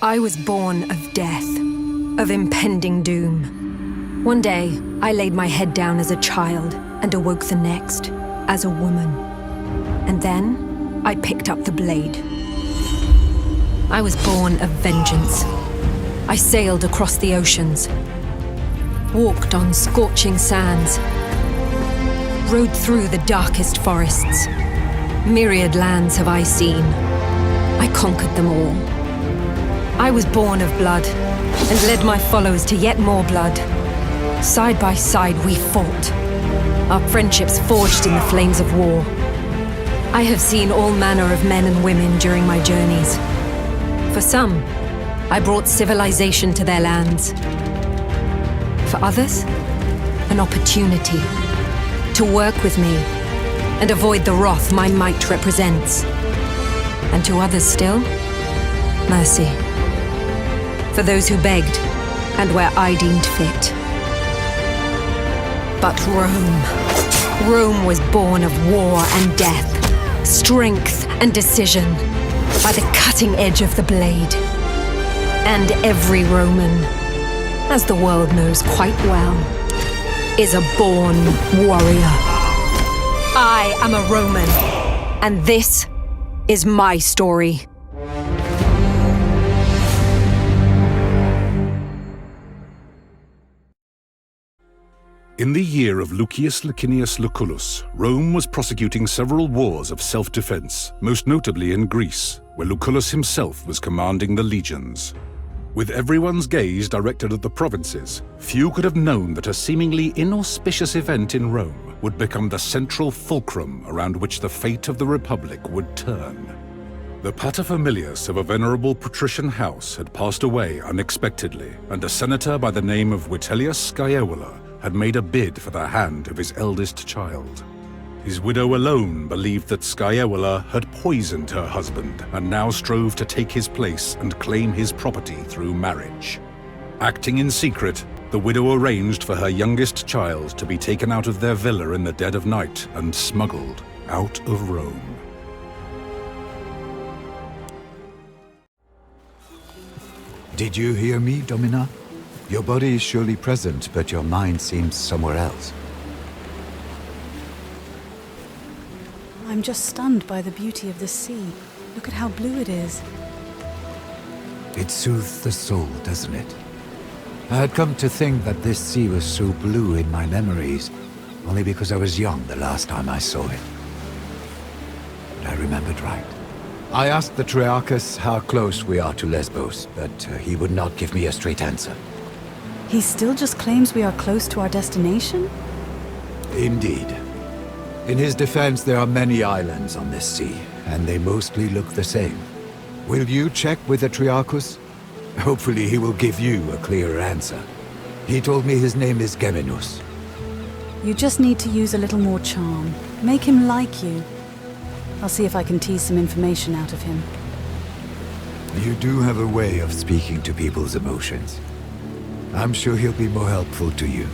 I was born of death, of impending doom. One day, I laid my head down as a child and awoke the next, as a woman. And then, I picked up the blade. I was born of vengeance. I sailed across the oceans, walked on scorching sands, rode through the darkest forests. Myriad lands have I seen. I conquered them all. I was born of blood, and led my followers to yet more blood. Side by side we fought, our friendships forged in the flames of war. I have seen all manner of men and women during my journeys. For some, I brought civilization to their lands. For others, an opportunity to work with me and avoid the wrath my might represents. And to others still, mercy. For those who begged, and where I deemed fit. But Rome was born of war and death, strength and decision, by the cutting edge of the blade. And every Roman, as the world knows quite well, is a born warrior. I am a Roman, and this is my story. In the year of Lucius Licinius Lucullus, Rome was prosecuting several wars of self-defense, most notably in Greece, where Lucullus himself was commanding the legions. With everyone's gaze directed at the provinces, few could have known that a seemingly inauspicious event in Rome would become the central fulcrum around which the fate of the Republic would turn. The paterfamilias of a venerable patrician house had passed away unexpectedly, and a senator by the name of Vitellius Scaevola had made a bid for the hand of his eldest child. His widow alone believed that Scaevola had poisoned her husband and now strove to take his place and claim his property through marriage. Acting in secret, the widow arranged for her youngest child to be taken out of their villa in the dead of night and smuggled out of Rome. Did you hear me, Domina? Your body is surely present, but your mind seems somewhere else. I'm just stunned by the beauty of the sea. Look at how blue it is. It soothes the soul, doesn't it? I had come to think that this sea was so blue in my memories, only because I was young the last time I saw it. But I remembered right. I asked the Triarchus how close we are to Lesbos, but he would not give me a straight answer. He still just claims we are close to our destination? Indeed. In his defense, there are many islands on this sea, and they mostly look the same. Will you check with the Triarchus? Hopefully he will give you a clearer answer. He told me his name is Geminus. You just need to use a little more charm. Make him like you. I'll see if I can tease some information out of him. You do have a way of speaking to people's emotions. I'm sure he'll be more helpful to you.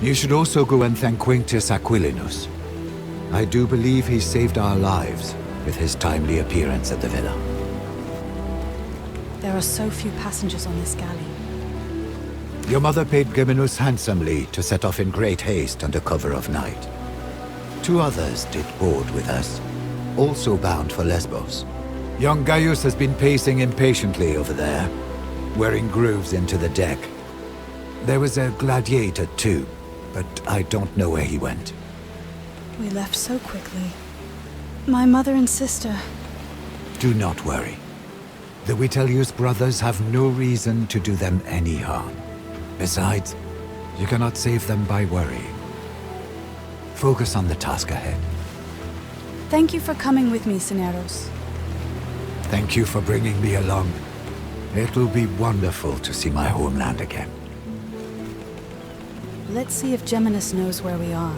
You should also go and thank Quintus Aquilinus. I do believe he saved our lives with his timely appearance at the villa. There are so few passengers on this galley. Your mother paid Geminus handsomely to set off in great haste under cover of night. 2 others did board with us, also bound for Lesbos. Young Gaius has been pacing impatiently over there, wearing grooves into the deck. There was a gladiator too, but I don't know where he went. We left so quickly. My mother and sister. Do not worry. The Vitellius brothers have no reason to do them any harm. Besides, you cannot save them by worrying. Focus on the task ahead. Thank you for coming with me, Cineros. Thank you for bringing me along. It will be wonderful to see my homeland again. Let's see if Geminus knows where we are.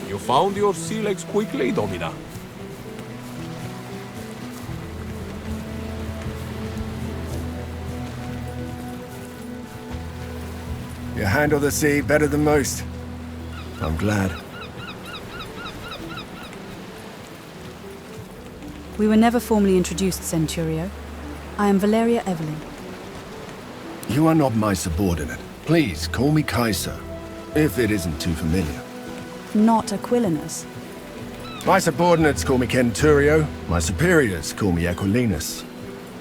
You found your sea legs quickly, Domina. You handle the sea better than most. I'm glad. We were never formally introduced, Centurio. I am Valeria Evelyn. You are not my subordinate. Please, call me Kaiser, if it isn't too familiar. Not Aquilinus. My subordinates call me Centurio, my superiors call me Aquilinus.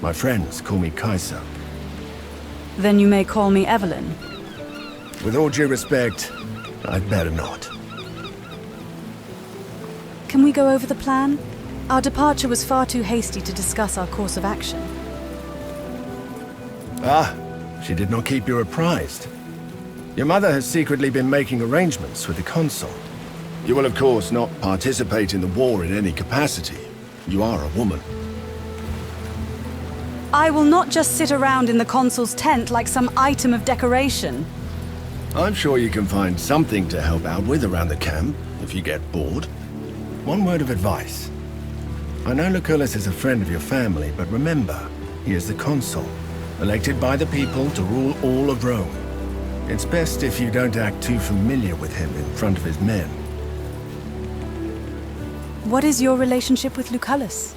My friends call me Kaiser. Then you may call me Evelyn. With all due respect, I'd better not. Can we go over the plan? Our departure was far too hasty to discuss our course of action. Ah, she did not keep you apprised. Your mother has secretly been making arrangements with the consul. You will of course not participate in the war in any capacity. You are a woman. I will not just sit around in the consul's tent like some item of decoration. I'm sure you can find something to help out with around the camp, if you get bored. One word of advice. I know Lucullus is a friend of your family, but remember, he is the consul, elected by the people to rule all of Rome. It's best if you don't act too familiar with him in front of his men. What is your relationship with Lucullus?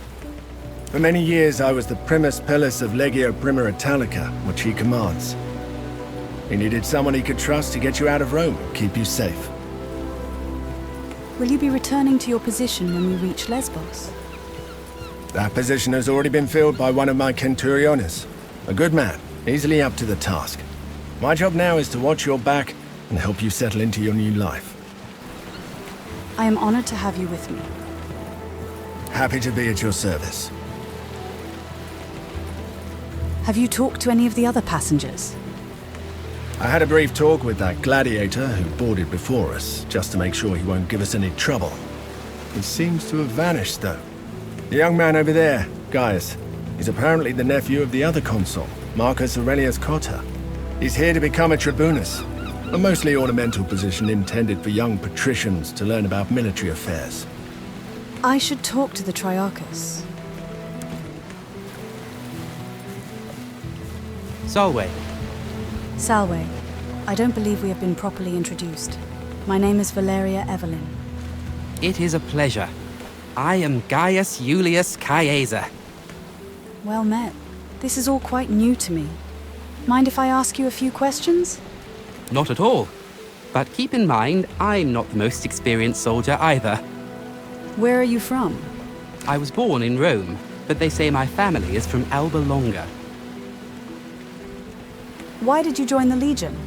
For many years I was the primus pilus of Legio Prima Italica, which he commands. He needed someone he could trust to get you out of Rome and keep you safe. Will you be returning to your position when we reach Lesbos? That position has already been filled by one of my Centuriones. A good man, easily up to the task. My job now is to watch your back and help you settle into your new life. I am honored to have you with me. Happy to be at your service. Have you talked to any of the other passengers? I had a brief talk with that gladiator who boarded before us, just to make sure he won't give us any trouble. He seems to have vanished, though. The young man over there, Gaius, is apparently the nephew of the other consul, Marcus Aurelius Cotta. He's here to become a tribunus, a mostly ornamental position intended for young patricians to learn about military affairs. I should talk to the Triarchus. Solway. Salway, I don't believe we have been properly introduced. My name is Valeria Evelyn. It is a pleasure. I am Gaius Julius Caesar. Well met. This is all quite new to me. Mind if I ask you a few questions? Not at all. But keep in mind, I'm not the most experienced soldier either. Where are you from? I was born in Rome, but they say my family is from Alba Longa. Why did you join the Legion?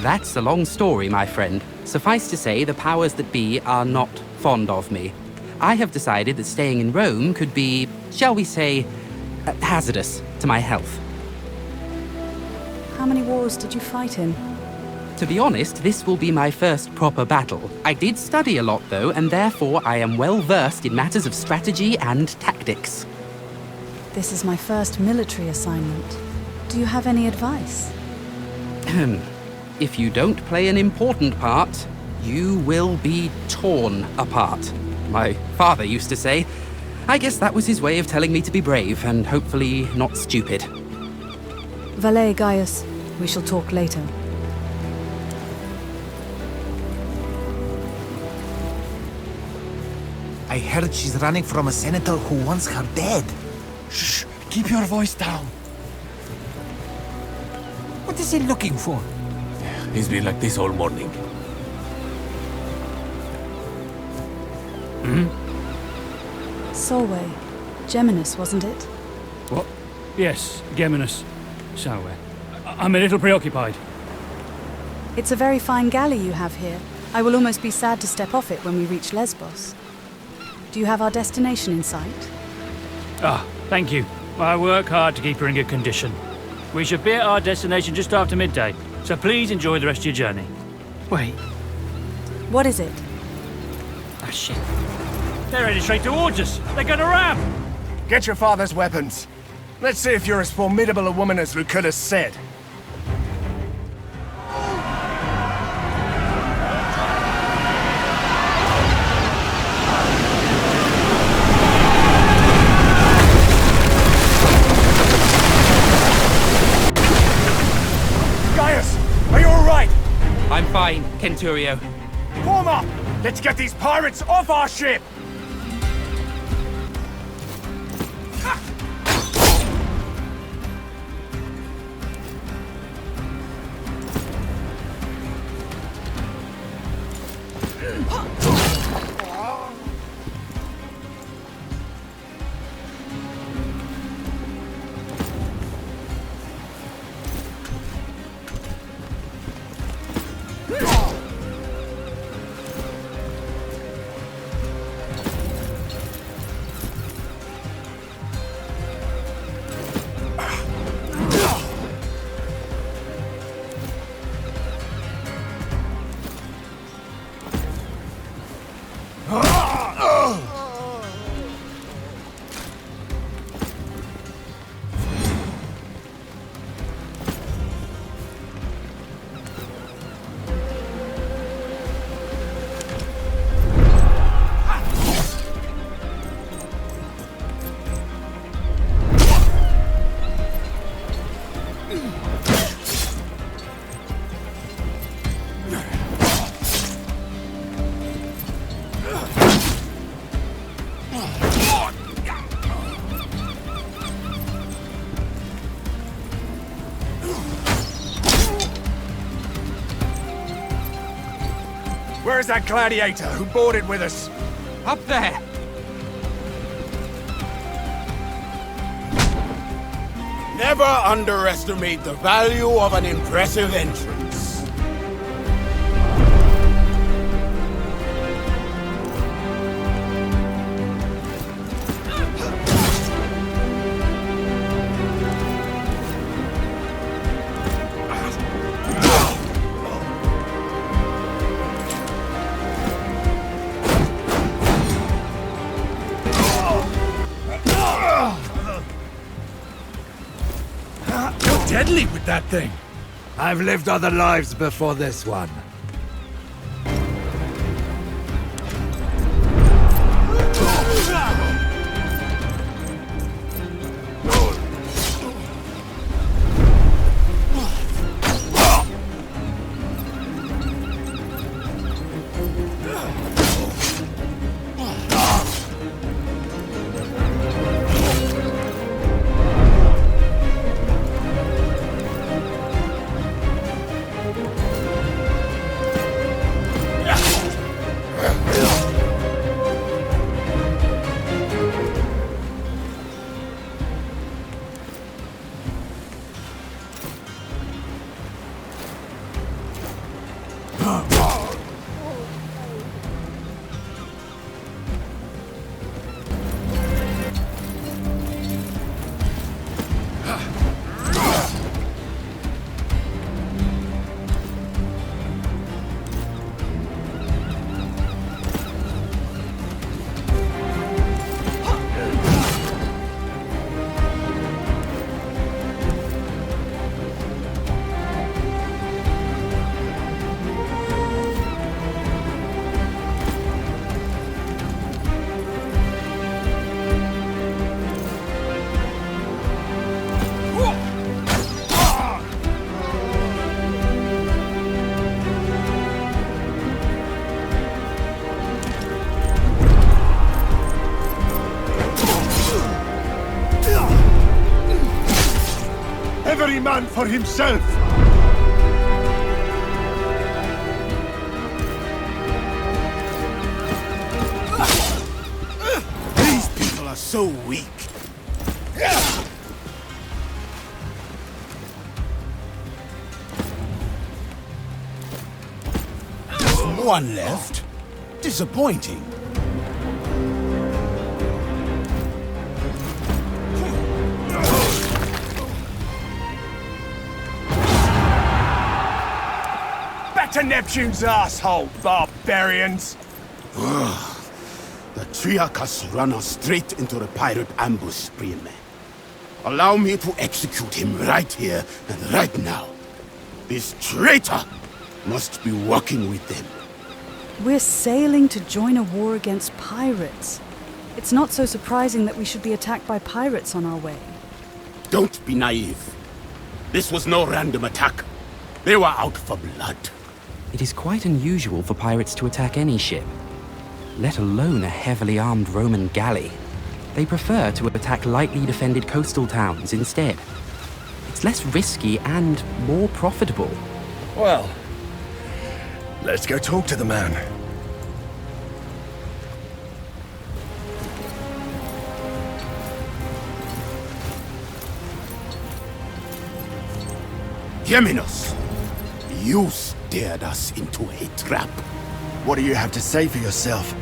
That's a long story, my friend. Suffice to say, the powers that be are not fond of me. I have decided that staying in Rome could be, shall we say, hazardous to my health. How many wars did you fight in? To be honest, this will be my first proper battle. I did study a lot, though, and therefore I am well versed in matters of strategy and tactics. This is my first military assignment. Do you have any advice? If you don't play an important part, you will be torn apart. My father used to say. I guess that was his way of telling me to be brave and hopefully not stupid. Valet Gaius, we shall talk later. I heard she's running from a senator who wants her dead. Shh! Keep your voice down. What is he looking for? He's been like this all morning. Solway. Geminus, wasn't it? What? Yes, Geminus. Solway. I'm a little preoccupied. It's a very fine galley you have here. I will almost be sad to step off it when we reach Lesbos. Do you have our destination in sight? Ah, thank you. I work hard to keep her in good condition. We should be at our destination just after midday, so please enjoy the rest of your journey. Wait. What is it? Ah, shit. They're headed straight towards us. They're gonna ram! Get your father's weapons. Let's see if you're as formidable a woman as Lucullus said. Gaius, are you all right? I'm fine, Kenturio. Form up! Let's get these pirates off our ship! Where's that gladiator who boarded with us? Up there! Never underestimate the value of an impressive entrance. Deadly with that thing. I've lived other lives before this one. Every man for himself! These people are so weak. One left. Disappointing. Back to Neptune's asshole, barbarians! The Triarchus ran us straight into the pirate ambush, Spearman. Allow me to execute him right here and right now. This traitor must be working with them. We're sailing to join a war against pirates. It's not so surprising that we should be attacked by pirates on our way. Don't be naive. This was no random attack. They were out for blood. It is quite unusual for pirates to attack any ship, let alone a heavily armed Roman galley. They prefer to attack lightly defended coastal towns instead. It's less risky and more profitable. Well, let's go talk to the man. Geminus, you steered us into a trap. What do you have to say for yourself?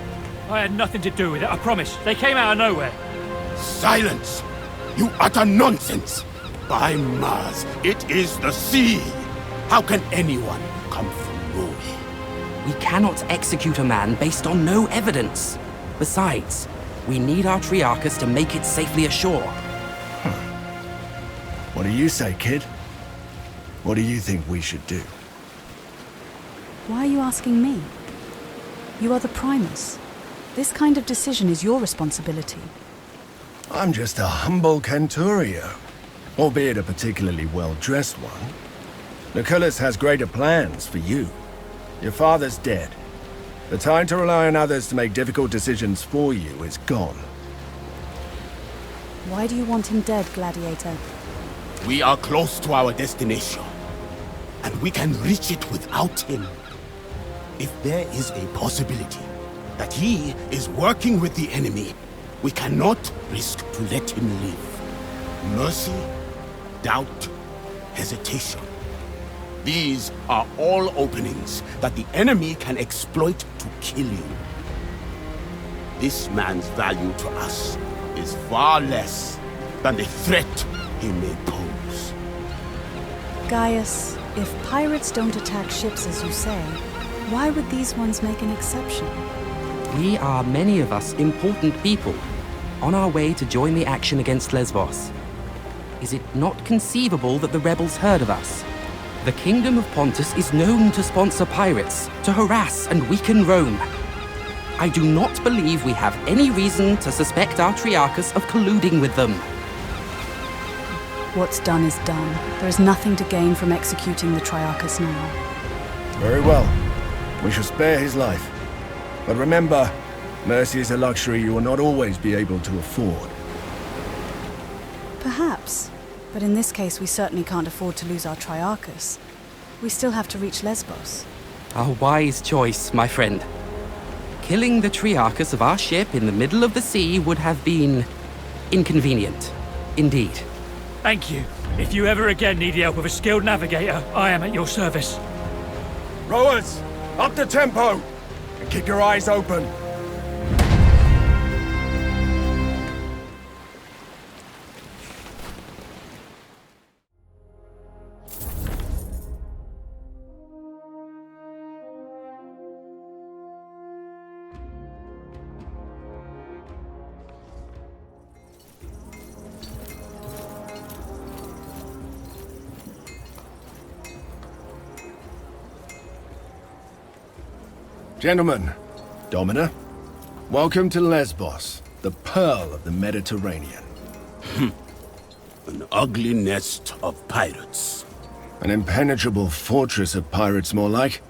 I had nothing to do with it, I promise. They came out of nowhere. Silence! You utter nonsense! By Mars, it is the sea! How can anyone come from nowhere? We cannot execute a man based on no evidence. Besides, we need our Triarchus to make it safely ashore. What do you say, kid? What do you think we should do? Why are you asking me? You are the Primus. This kind of decision is your responsibility. I'm just a humble Canturio, albeit a particularly well-dressed one. Lucullus has greater plans for you. Your father's dead. The time to rely on others to make difficult decisions for you is gone. Why do you want him dead, Gladiator? We are close to our destination, and we can reach it without him. If there is a possibility that he is working with the enemy, we cannot risk to let him live. Mercy, doubt, hesitation. These are all openings that the enemy can exploit to kill you. This man's value to us is far less than the threat he may pose. Gaius, if pirates don't attack ships as you say, why would these ones make an exception? We are, many of us, important people, on our way to join the action against Lesbos. Is it not conceivable that the rebels heard of us? The Kingdom of Pontus is known to sponsor pirates, to harass and weaken Rome. I do not believe we have any reason to suspect our Triarchus of colluding with them. What's done is done. There is nothing to gain from executing the Triarchus now. Very well. We shall spare his life. But remember, mercy is a luxury you will not always be able to afford. Perhaps. But in this case, we certainly can't afford to lose our Triarchus. We still have to reach Lesbos. A wise choice, my friend. Killing the Triarchus of our ship in the middle of the sea would have been inconvenient. Indeed. Thank you. If you ever again need the help of a skilled navigator, I am at your service. Rowers, up the tempo! And keep your eyes open. Gentlemen, Domina, welcome to Lesbos, the pearl of the Mediterranean. An ugly nest of pirates. An impenetrable fortress of pirates, more like,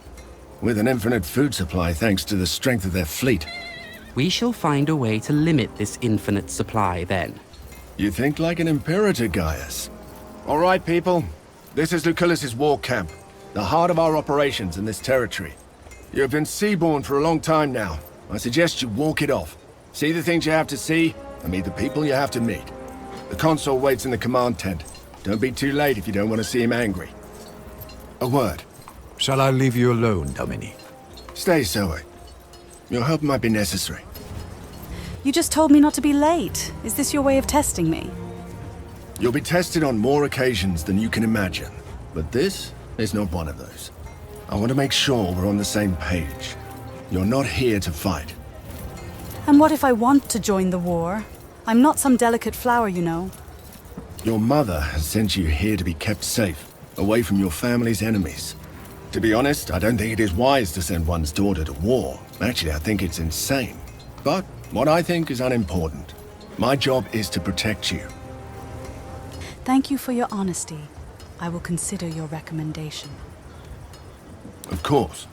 with an infinite food supply thanks to the strength of their fleet. We shall find a way to limit this infinite supply, then. You think like an imperator, Gaius. All right, people. This is Lucullus's war camp, the heart of our operations in this territory. You have been seaborne for a long time now. I suggest you walk it off. See the things you have to see, and meet the people you have to meet. The consul waits in the command tent. Don't be too late if you don't want to see him angry. A word. Shall I leave you alone, Domini? Stay, Zoe. Your help might be necessary. You just told me not to be late. Is this your way of testing me? You'll be tested on more occasions than you can imagine, but this is not one of those. I want to make sure we're on the same page. You're not here to fight. And what if I want to join the war? I'm not some delicate flower, you know. Your mother has sent you here to be kept safe, away from your family's enemies. To be honest, I don't think it is wise to send one's daughter to war. Actually, I think it's insane. But what I think is unimportant. My job is to protect you. Thank you for your honesty. I will consider your recommendation. Of course.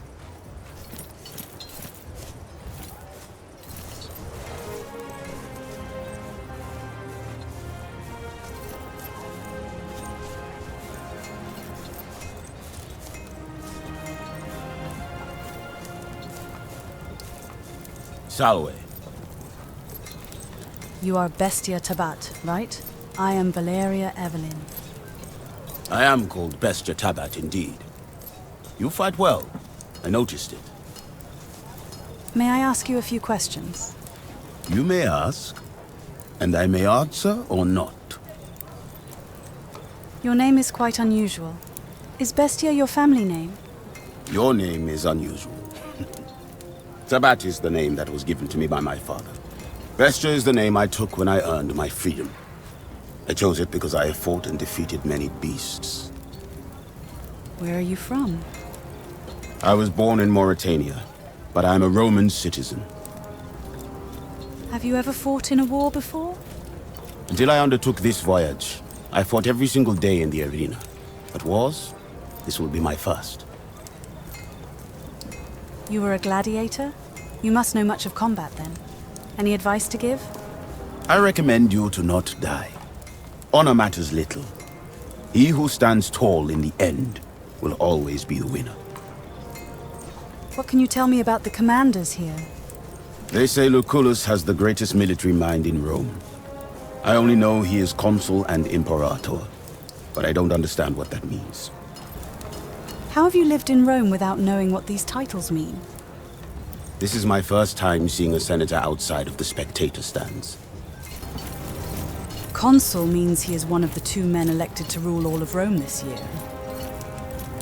Salwe. You are Bestia Tabat, right? I am Valeria Evelyn. I am called Bestia Tabat indeed. You fight well. I noticed it. May I ask you a few questions? You may ask, and I may answer or not. Your name is quite unusual. Is Bestia your family name? Your name is unusual. Tabat is the name that was given to me by my father. Bestia is the name I took when I earned my freedom. I chose it because I have fought and defeated many beasts. Where are you from? I was born in Mauritania, but I am a Roman citizen. Have you ever fought in a war before? Until I undertook this voyage, I fought every single day in the arena. But wars? This will be my first. You were a gladiator? You must know much of combat then. Any advice to give? I recommend you to not die. Honor matters little. He who stands tall in the end will always be the winner. What can you tell me about the commanders here? They say Lucullus has the greatest military mind in Rome. I only know he is consul and imperator, but I don't understand what that means. How have you lived in Rome without knowing what these titles mean? This is my first time seeing a senator outside of the spectator stands. Consul means he is one of the 2 men elected to rule all of Rome this year.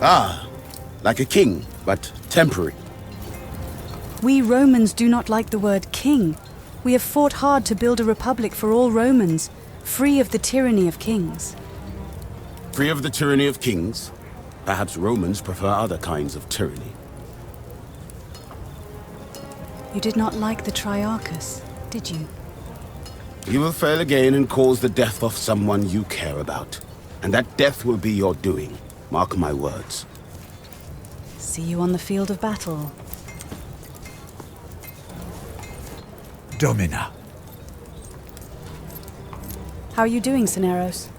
Ah, like a king, but temporary. We Romans do not like the word king. We have fought hard to build a republic for all Romans, free of the tyranny of kings. Free of the tyranny of kings? Perhaps Romans prefer other kinds of tyranny. You did not like the Triarchus, did you? He will fail again and cause the death of someone you care about. And that death will be your doing. Mark my words. See you on the field of battle. Domina. How are you doing, Cineros?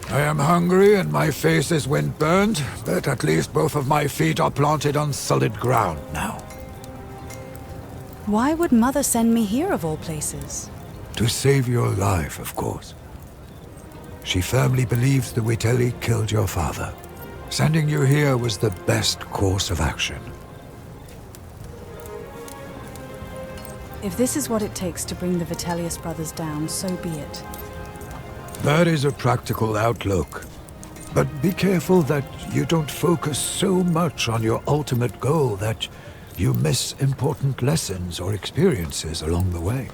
I am hungry and my face is wind-burned, but at least both of my feet are planted on solid ground now. Why would Mother send me here of all places? To save your life, of course. She firmly believes the Vitelli killed your father. Sending you here was the best course of action. If this is what it takes to bring the Vitellius brothers down, so be it. That is a practical outlook. But be careful that you don't focus so much on your ultimate goal that you miss important lessons or experiences along the way.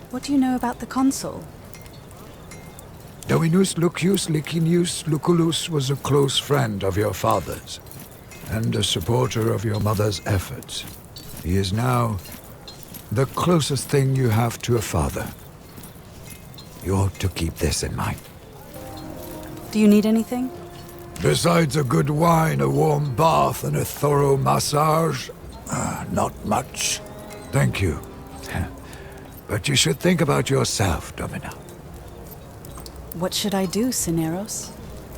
What do you know about the consul? Dominus Lucius Licinius Lucullus was a close friend of your father's, and a supporter of your mother's efforts. He is now the closest thing you have to a father. You ought to keep this in mind. Do you need anything? Besides a good wine, a warm bath, and a thorough massage, not much. Thank you. But you should think about yourself, Domina. What should I do, Cineros?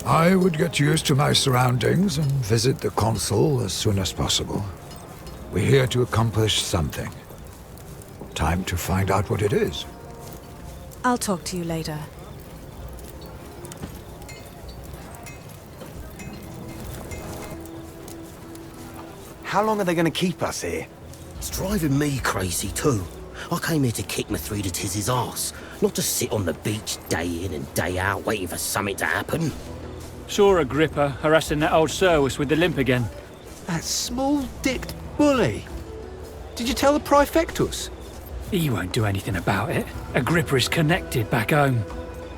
I would get used to my surroundings and visit the consul as soon as possible. We're here to accomplish something. Time to find out what it is. I'll talk to you later. How long are they going to keep us here? It's driving me crazy too. I came here to kick Mithridates' ass, not to sit on the beach day in and day out waiting for something to happen. Saw Agrippa harassing that old Servus with the limp again. That small-dicked bully. Did you tell the Praefectus? He won't do anything about it. Agrippa is connected back home.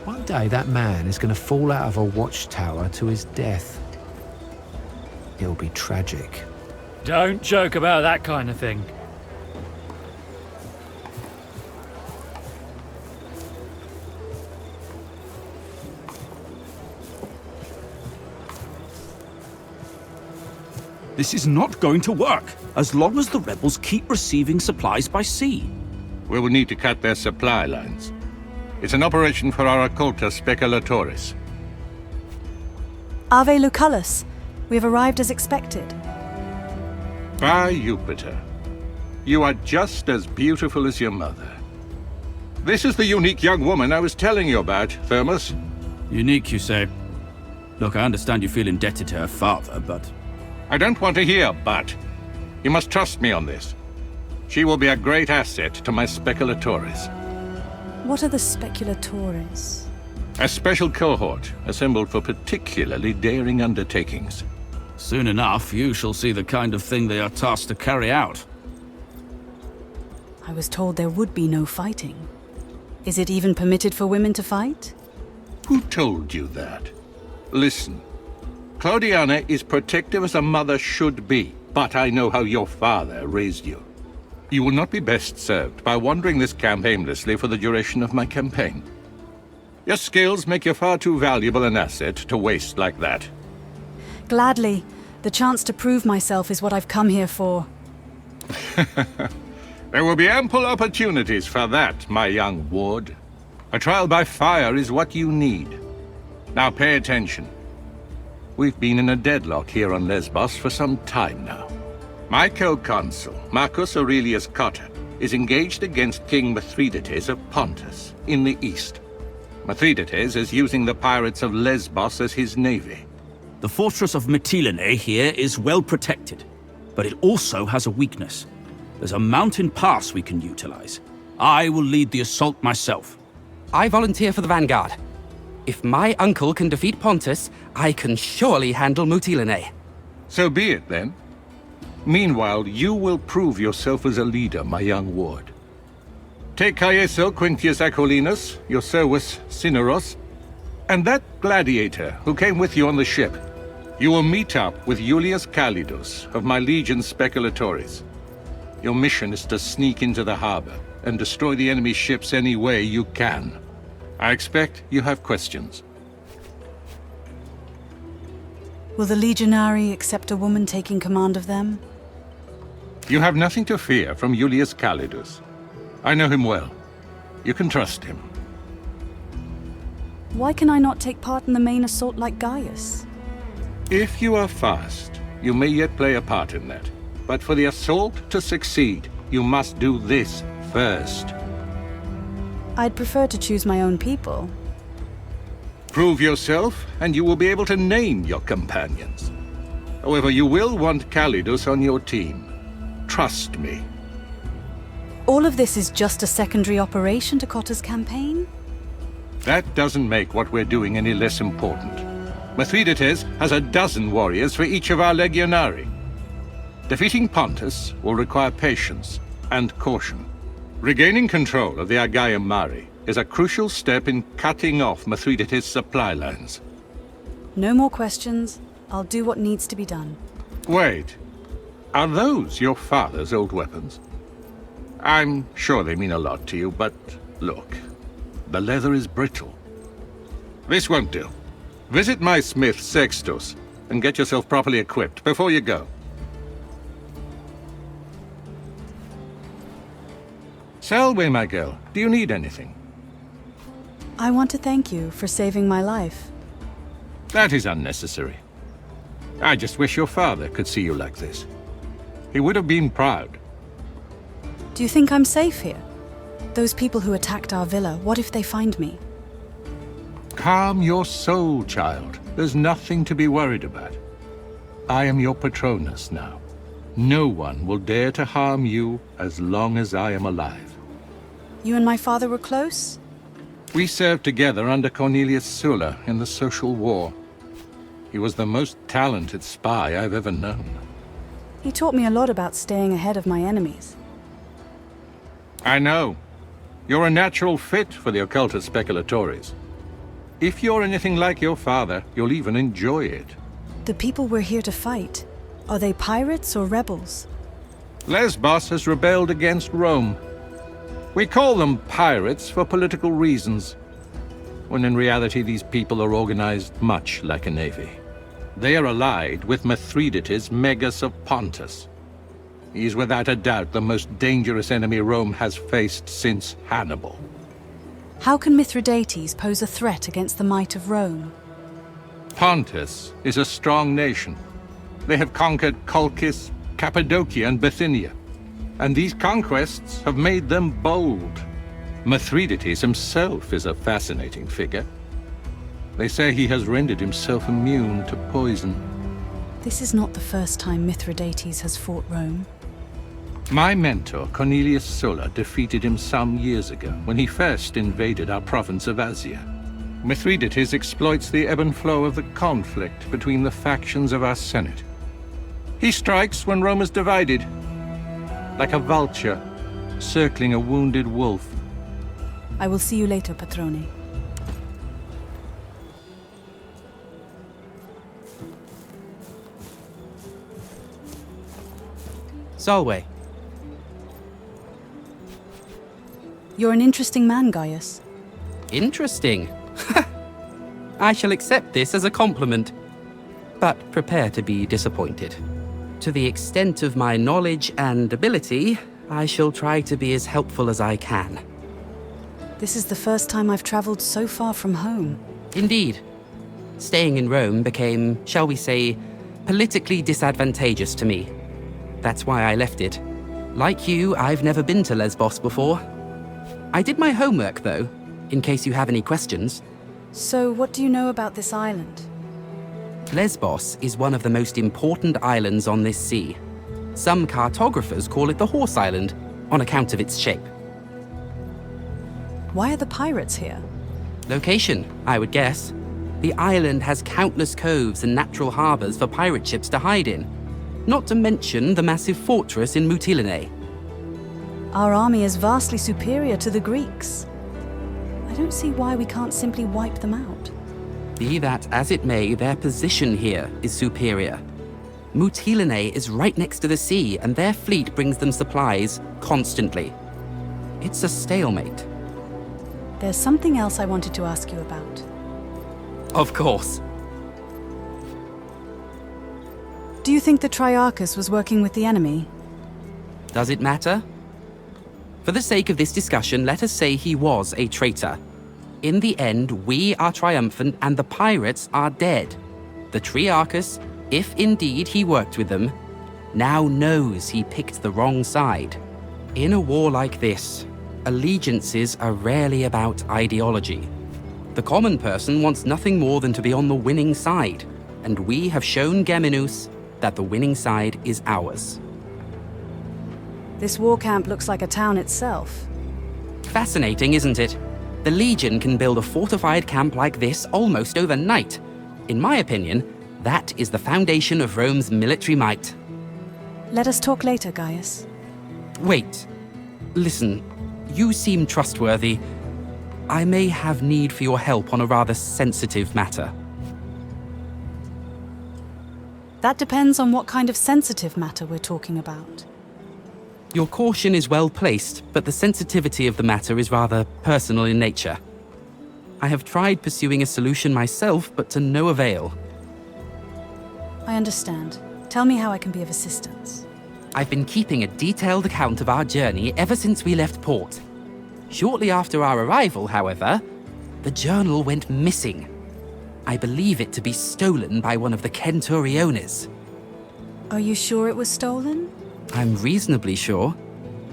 One day that man is going to fall out of a watchtower to his death. It'll be tragic. Don't joke about that kind of thing. This is not going to work, as long as the rebels keep receiving supplies by sea. We will need to cut their supply lines. It's an operation for our occulta speculatoris. Ave Lucullus. We have arrived as expected. By Jupiter. You are just as beautiful as your mother. This is the unique young woman I was telling you about, Thermos. Unique, you say? Look, I understand you feel indebted to her father, but... I don't want to hear but. You must trust me on this. She will be a great asset to my speculatoris. What are the speculatoris? A special cohort assembled for particularly daring undertakings. Soon enough, you shall see the kind of thing they are tasked to carry out. I was told there would be no fighting. Is it even permitted for women to fight? Who told you that? Listen, Claudiana is protective as a mother should be, but I know how your father raised you. You will not be best served by wandering this camp aimlessly for the duration of my campaign. Your skills make you far too valuable an asset to waste like that. Gladly. The chance to prove myself is what I've come here for. There will be ample opportunities for that, my young ward. A trial by fire is what you need. Now pay attention. We've been in a deadlock here on Lesbos for some time now. My co-consul, Marcus Aurelius Cotta, is engaged against King Mithridates of Pontus, in the east. Mithridates is using the pirates of Lesbos as his navy. The fortress of Mytilene here is well protected, but it also has a weakness. There's a mountain pass we can utilize. I will lead the assault myself. I volunteer for the vanguard. If my uncle can defeat Pontus, I can surely handle Mytilene. So be it, then. Meanwhile, you will prove yourself as a leader, my young ward. Take Caeso Quintius Acollinus, your Servus Cineros, and that gladiator who came with you on the ship. You will meet up with Julius Calidus of my legion Speculatoris. Your mission is to sneak into the harbor and destroy the enemy ships any way you can. I expect you have questions. Will the Legionary accept a woman taking command of them? You have nothing to fear from Julius Calidus. I know him well. You can trust him. Why can I not take part in the main assault like Gaius? If you are fast, you may yet play a part in that. But for the assault to succeed, you must do this first. I'd prefer to choose my own people. Prove yourself, and you will be able to name your companions. However, you will want Calidus on your team. Trust me. All of this is just a secondary operation to Cotta's campaign? That doesn't make what we're doing any less important. Mithridates has a dozen warriors for each of our legionari. Defeating Pontus will require patience and caution. Regaining control of the Aegaeum Mare is a crucial step in cutting off Mithridates' supply lines. No more questions. I'll do what needs to be done. Wait. Are those your father's old weapons? I'm sure they mean a lot to you, but look. The leather is brittle. This won't do. Visit my smith, Sextus, and get yourself properly equipped before you go. Selway, my girl, do you need anything? I want to thank you for saving my life. That is unnecessary. I just wish your father could see you like this. He would have been proud. Do you think I'm safe here? Those people who attacked our villa, what if they find me? Calm your soul, child. There's nothing to be worried about. I am your Patronus now. No one will dare to harm you as long as I am alive. You and my father were close? We served together under Cornelius Sulla in the Social War. He was the most talented spy I've ever known. He taught me a lot about staying ahead of my enemies. I know. You're a natural fit for the occulta speculatories. If you're anything like your father, you'll even enjoy it. The people we're here to fight, are they pirates or rebels? Lesbos has rebelled against Rome. We call them pirates for political reasons, when in reality these people are organized much like a navy. They are allied with Mithridates, Megas of Pontus. He is without a doubt the most dangerous enemy Rome has faced since Hannibal. How can Mithridates pose a threat against the might of Rome? Pontus is a strong nation. They have conquered Colchis, Cappadocia, and Bithynia. And these conquests have made them bold. Mithridates himself is a fascinating figure. They say he has rendered himself immune to poison. This is not the first time Mithridates has fought Rome. My mentor, Cornelius Sulla, defeated him some years ago when he first invaded our province of Asia. Mithridates exploits the ebb and flow of the conflict between the factions of our Senate. He strikes when Rome is divided, like a vulture circling a wounded wolf. I will see you later, Patrone. Solway. You're an interesting man, Gaius. Interesting. I shall accept this as a compliment, but prepare to be disappointed. To the extent of my knowledge and ability, I shall try to be as helpful as I can. This is the first time I've traveled so far from home. Indeed. Staying in Rome became, shall we say, politically disadvantageous to me. That's why I left it. Like you, I've never been to Lesbos before. I did my homework, though, in case you have any questions. So, what do you know about this island? Lesbos is one of the most important islands on this sea. Some cartographers call it the Horse Island, on account of its shape. Why are the pirates here? Location, I would guess. The island has countless coves and natural harbors for pirate ships to hide in. Not to mention the massive fortress in Mytilene. Our army is vastly superior to the Greeks. I don't see why we can't simply wipe them out. Be that as it may, their position here is superior. Mytilene is right next to the sea, and their fleet brings them supplies constantly. It's a stalemate. There's something else I wanted to ask you about. Of course. Do you think the Triarchus was working with the enemy? Does it matter? For the sake of this discussion, let us say he was a traitor. In the end, we are triumphant and the pirates are dead. The Triarchus, if indeed he worked with them, now knows he picked the wrong side. In a war like this, allegiances are rarely about ideology. The common person wants nothing more than to be on the winning side, and we have shown Geminus that the winning side is ours. This war camp looks like a town itself. Fascinating, isn't it? The Legion can build a fortified camp like this almost overnight. In my opinion, that is the foundation of Rome's military might. Let us talk later, Gaius. Wait. Listen, you seem trustworthy. I may have need for your help on a rather sensitive matter. That depends on what kind of sensitive matter we're talking about. Your caution is well placed, but the sensitivity of the matter is rather personal in nature. I have tried pursuing a solution myself, but to no avail. I understand. Tell me how I can be of assistance. I've been keeping a detailed account of our journey ever since we left port. Shortly after our arrival, however, the journal went missing. I believe it to be stolen by one of the Centuriones. Are you sure it was stolen? I'm reasonably sure.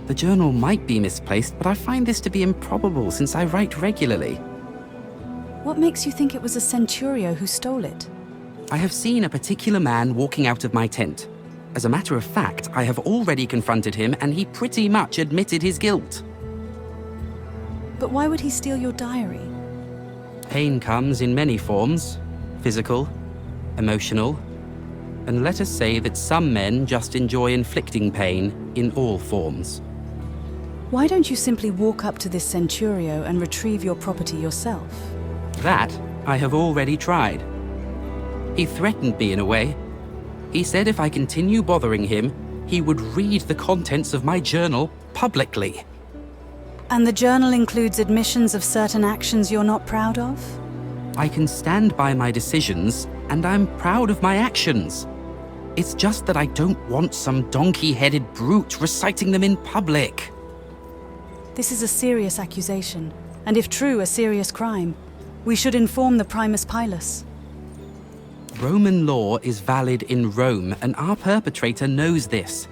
The journal might be misplaced, but I find this to be improbable since I write regularly. What makes you think it was a Centurio who stole it? I have seen a particular man walking out of my tent. As a matter of fact, I have already confronted him and he pretty much admitted his guilt. But why would he steal your diary? Pain comes in many forms. Physical, emotional, and let us say that some men just enjoy inflicting pain in all forms. Why don't you simply walk up to this Centurio and retrieve your property yourself? That I have already tried. He threatened me in a way. He said if I continue bothering him, he would read the contents of my journal publicly. And the journal includes admissions of certain actions you're not proud of? I can stand by my decisions, and I'm proud of my actions. It's just that I don't want some donkey-headed brute reciting them in public. This is a serious accusation, and if true, a serious crime. We should inform the Primus Pilus. Roman law is valid in Rome, and our perpetrator knows this.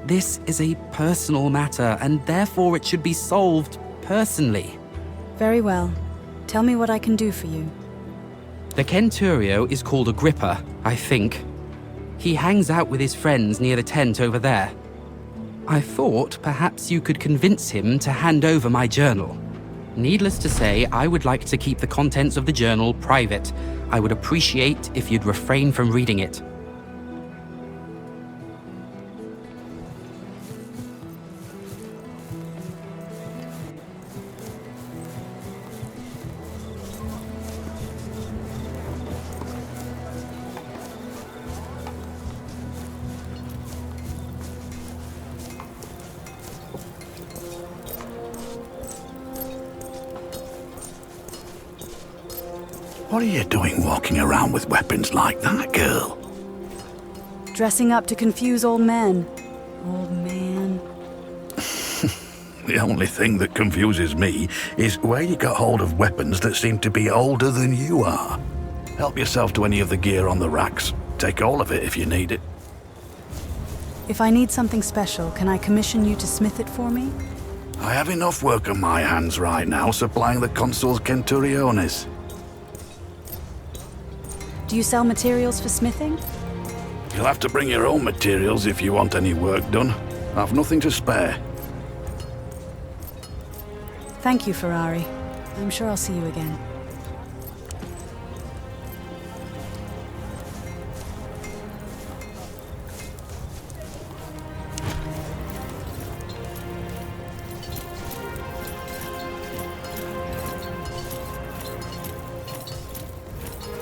This is a personal matter, and therefore it should be solved personally. Very well. Tell me what I can do for you. The Centurio is called Agrippa, I think. He hangs out with his friends near the tent over there. I thought perhaps you could convince him to hand over my journal. Needless to say, I would like to keep the contents of the journal private. I would appreciate if you'd refrain from reading it. What are you doing walking around with weapons like that, girl? Dressing up to confuse old men. Old man. The only thing that confuses me is where you got hold of weapons that seem to be older than you are. Help yourself to any of the gear on the racks. Take all of it if you need it. If I need something special, can I commission you to smith it for me? I have enough work on my hands right now supplying the consul's centuriones. Do you sell materials for smithing? You'll have to bring your own materials if you want any work done. I've nothing to spare. Thank you, Ferrari. I'm sure I'll see you again.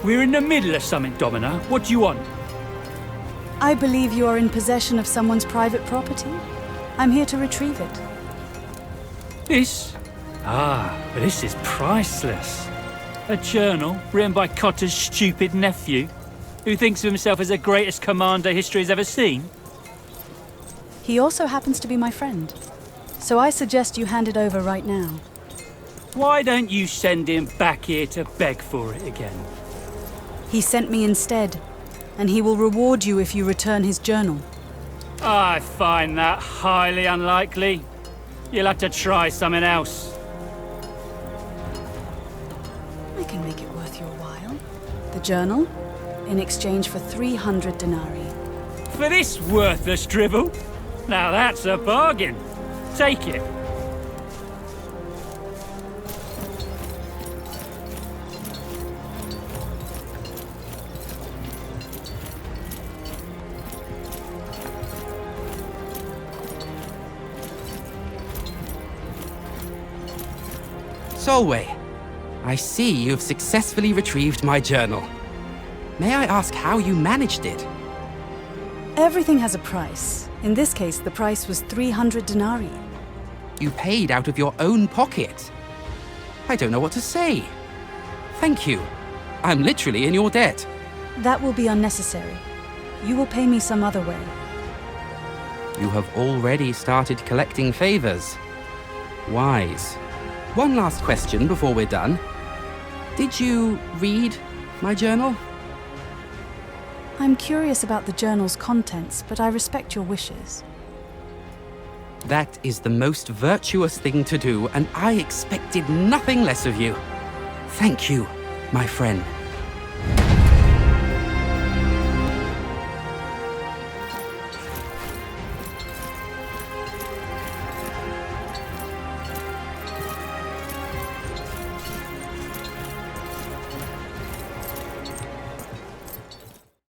We're in the middle of something, Domina. What do you want? I believe you are in possession of someone's private property. I'm here to retrieve it. This? Ah, but this is priceless. A journal written by Cotter's stupid nephew, who thinks of himself as the greatest commander history has ever seen. He also happens to be my friend. So I suggest you hand it over right now. Why don't you send him back here to beg for it again? He sent me instead, and he will reward you if you return his journal. I find that highly unlikely. You'll have to try something else. I can make it worth your while. The journal, in exchange for 300 denarii. For this worthless drivel? Now that's a bargain. Take it. Solway, I see you've successfully retrieved my journal. May I ask how you managed it? Everything has a price. In this case, the price was 300 denarii. You paid out of your own pocket. I don't know what to say. Thank you. I'm literally in your debt. That will be unnecessary. You will pay me some other way. You have already started collecting favors. Wise. One last question before we're done. Did you read my journal? I'm curious about the journal's contents, but I respect your wishes. That is the most virtuous thing to do, and I expected nothing less of you. Thank you, my friend.